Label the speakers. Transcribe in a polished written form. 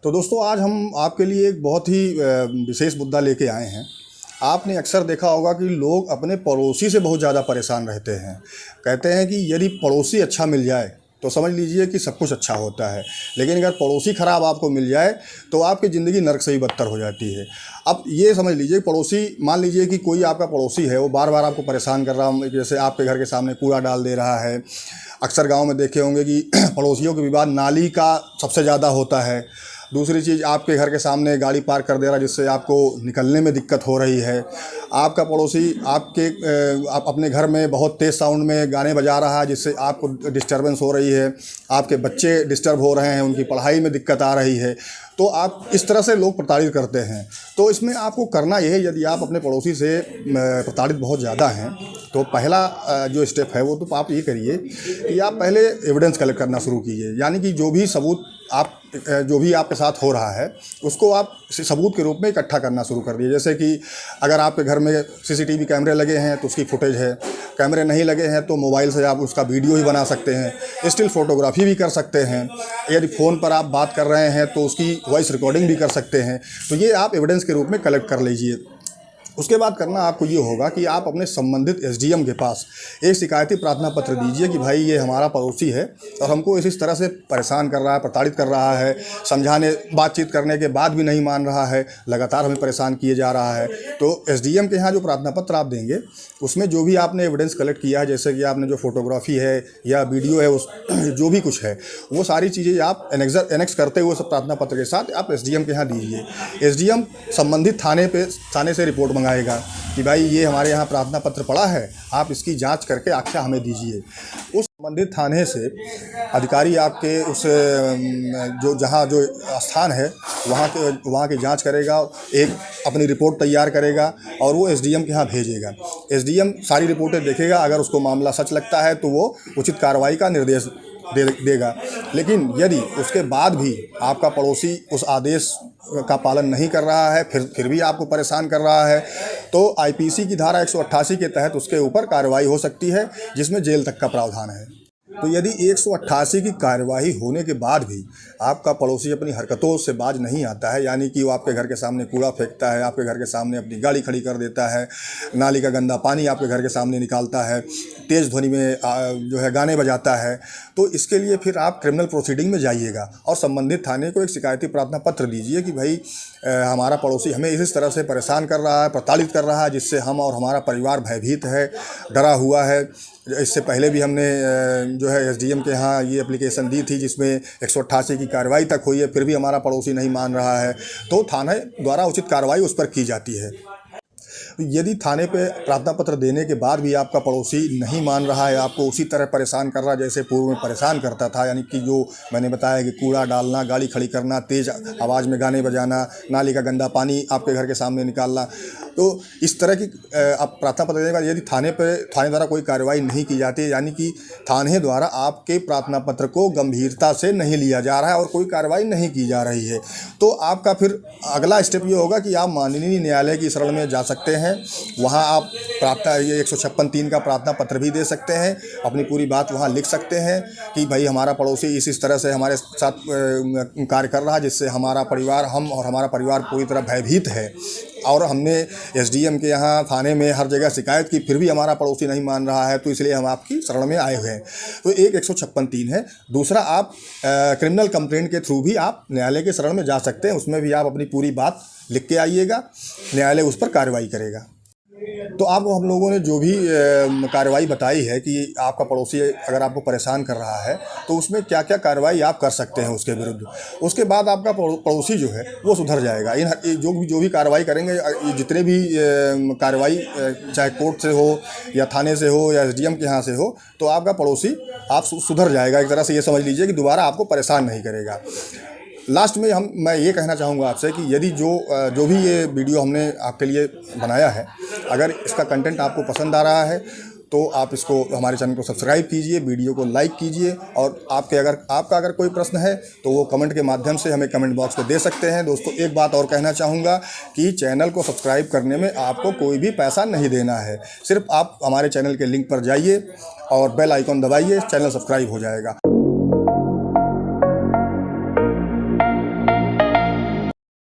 Speaker 1: तो दोस्तों आज हम आपके लिए एक बहुत ही विशेष मुद्दा लेके आए हैं। आपने अक्सर देखा होगा कि लोग अपने पड़ोसी से बहुत ज़्यादा परेशान रहते हैं। कहते हैं कि यदि पड़ोसी अच्छा मिल जाए तो समझ लीजिए कि सब कुछ अच्छा होता है, लेकिन अगर पड़ोसी ख़राब आपको मिल जाए तो आपकी ज़िंदगी नर्क से भी बदतर हो जाती है। अब ये समझ लीजिए पड़ोसी, मान लीजिए कि कोई आपका पड़ोसी है, वो बार बार आपको परेशान कर रहा है, जैसे आपके घर के सामने कूड़ा डाल दे रहा है। अक्सर गाँव में देखे होंगे कि पड़ोसियों के विवाद नाली का सबसे ज़्यादा होता है। दूसरी चीज़, आपके घर के सामने गाड़ी पार्क कर दे रहा है जिससे आपको निकलने में दिक्कत हो रही है। आपका पड़ोसी आप अपने घर में बहुत तेज़ साउंड में गाने बजा रहा है जिससे आपको डिस्टर्बेंस हो रही है। आपके बच्चे डिस्टर्ब हो रहे हैं, उनकी पढ़ाई में दिक्कत आ रही है। तो आप इस तरह से लोग प्रताड़ित करते हैं। तो इसमें आपको करना यह है, यदि आप अपने पड़ोसी से प्रताड़ित बहुत ज़्यादा हैं तो पहला जो स्टेप है वो तो आप ये करिए कि आप पहले एविडेंस कलेक्ट करना शुरू कीजिए। यानी कि जो भी सबूत जो भी आपके साथ हो रहा है उसको आप सबूत के रूप में इकट्ठा करना शुरू कर दिए। जैसे कि अगर आपके घर में सीसीटीवी कैमरे लगे हैं तो उसकी फुटेज है, कैमरे नहीं लगे हैं तो मोबाइल से आप उसका वीडियो ही बना सकते हैं, स्टिल फोटोग्राफी भी कर सकते हैं। यदि फ़ोन पर आप बात कर रहे हैं तो उसकी वॉइस रिकॉर्डिंग भी कर सकते हैं। तो ये आप एविडेंस के रूप में कलेक्ट कर लीजिए। उसके बाद करना आपको ये होगा कि आप अपने संबंधित एसडीएम के पास एक शिकायती प्रार्थना पत्र दीजिए कि भाई ये हमारा पड़ोसी है और हमको इस तरह से परेशान कर रहा है, प्रताड़ित कर रहा है, समझाने बातचीत करने के बाद भी नहीं मान रहा है, लगातार हमें परेशान किए जा रहा है। तो एसडीएम के यहाँ जो प्रार्थना पत्र आप देंगे उसमें जो भी आपने एविडेंस कलेक्ट किया है, जैसे कि आपने जो फोटोग्राफी है या वीडियो है, उस जो भी कुछ है वो सारी चीज़ें आप एनेक्स करते हुए सब प्रार्थना पत्र के साथ आप एसडीएम के यहाँ दीजिए। एसडीएम संबंधित थाने से रिपोर्ट मंगाएगा कि भाई ये हमारे यहाँ प्रार्थना पत्र पड़ा है, आप इसकी जांच करके आख्या हमें दीजिए। उस संबंधित थाने से अधिकारी आपके उस जो स्थान है वहाँ की जांच करेगा, एक अपनी रिपोर्ट तैयार करेगा और वो एसडीएम के यहाँ भेजेगा। एसडीएम सारी रिपोर्टें देखेगा, अगर उसको मामला सच लगता है तो वो उचित कार्रवाई का निर्देश देगा। लेकिन यदि उसके बाद भी आपका पड़ोसी उस आदेश का पालन नहीं कर रहा है, फिर भी आपको परेशान कर रहा है, तो आईपीसी की धारा 188 के तहत उसके ऊपर कार्रवाई हो सकती है जिसमें जेल तक का प्रावधान है। तो यदि 188 की कार्यवाही होने के बाद भी आपका पड़ोसी अपनी हरकतों से बाज नहीं आता है, यानी कि वो आपके घर के सामने कूड़ा फेंकता है, आपके घर के सामने अपनी गाड़ी खड़ी कर देता है, नाली का गंदा पानी आपके घर के सामने निकालता है, तेज़ ध्वनि में जो है गाने बजाता है, तो इसके लिए फिर आप क्रिमिनल प्रोसीडिंग में जाइएगा और संबंधित थाने को एक शिकायती प्रार्थना पत्र दीजिए कि भाई हमारा पड़ोसी हमें इस तरह से परेशान कर रहा है, प्रताड़ित कर रहा है, जिससे हम और हमारा परिवार भयभीत है, डरा हुआ है। इससे पहले भी हमने जो है एसडीएम के यहाँ ये एप्लीकेशन दी थी जिसमें 188 की कार्रवाई तक हुई है, फिर भी हमारा पड़ोसी नहीं मान रहा है, तो थाने द्वारा उचित कार्रवाई उस पर की जाती है। यदि थाने पे प्रार्थना पत्र देने के बाद भी आपका पड़ोसी नहीं मान रहा है, आपको उसी तरह परेशान कर रहा है जैसे पूर्व में परेशान करता था, यानी कि जो मैंने बताया कि कूड़ा डालना, गाड़ी खड़ी करना, तेज़ आवाज़ में गाने बजाना, नाली का गंदा पानी आपके घर के सामने निकालना, तो इस तरह की आप प्रार्थना पत्र देने के बाद यदि थाने द्वारा कोई कार्रवाई नहीं की जाती है, यानी कि थाने द्वारा आपके प्रार्थना पत्र को गंभीरता से नहीं लिया जा रहा है और कोई कार्रवाई नहीं की जा रही है, तो आपका फिर अगला स्टेप ये होगा कि आप माननीय न्यायालय की शरण में जा सकते हैं। वहाँ आप ये 156(3) का प्रार्थना पत्र भी दे सकते हैं, अपनी पूरी बात वहाँ लिख सकते हैं कि भाई हमारा पड़ोसी इस तरह से हमारे साथ कार्य कर रहा है जिससे हमारा परिवार पूरी तरह भयभीत है, और हमने एसडीएम के यहाँ थाने में हर जगह शिकायत की, फिर भी हमारा पड़ोसी नहीं मान रहा है, तो इसलिए हम आपकी शरण में आए हुए हैं। तो एक 156(3) है। दूसरा, आप क्रिमिनल कंप्लेंट के थ्रू भी आप न्यायालय के शरण में जा सकते हैं, उसमें भी आप अपनी पूरी बात लिख के आइएगा, न्यायालय उस पर कार्रवाई करेगा। तो आपको हम लोगों ने जो भी कार्रवाई बताई है कि आपका पड़ोसी अगर आपको परेशान कर रहा है तो उसमें क्या क्या कार्रवाई आप कर सकते हैं उसके विरुद्ध, उसके बाद आपका पड़ोसी जो है वो सुधर जाएगा। जो भी कार्रवाई करेंगे, जितने भी कार्रवाई चाहे कोर्ट से हो या थाने से हो या एसडीएम के यहाँ से हो, तो आपका पड़ोसी आप सुधर जाएगा। एक तरह से ये समझ लीजिए कि दोबारा आपको परेशान नहीं करेगा। लास्ट में मैं ये कहना चाहूँगा आपसे कि यदि जो भी ये वीडियो हमने आपके लिए बनाया है, अगर इसका कंटेंट आपको पसंद आ रहा है तो आप हमारे चैनल को सब्सक्राइब कीजिए, वीडियो को लाइक कीजिए, और आपका अगर कोई प्रश्न है तो वो कमेंट के माध्यम से हमें कमेंट बॉक्स में दे सकते हैं। दोस्तों, एक बात और कहना चाहूँगा कि चैनल को सब्सक्राइब करने में आपको कोई भी पैसा नहीं देना है, सिर्फ आप हमारे चैनल के लिंक पर जाइए और बेल आइकॉन दबाइए, चैनल सब्सक्राइब हो जाएगा।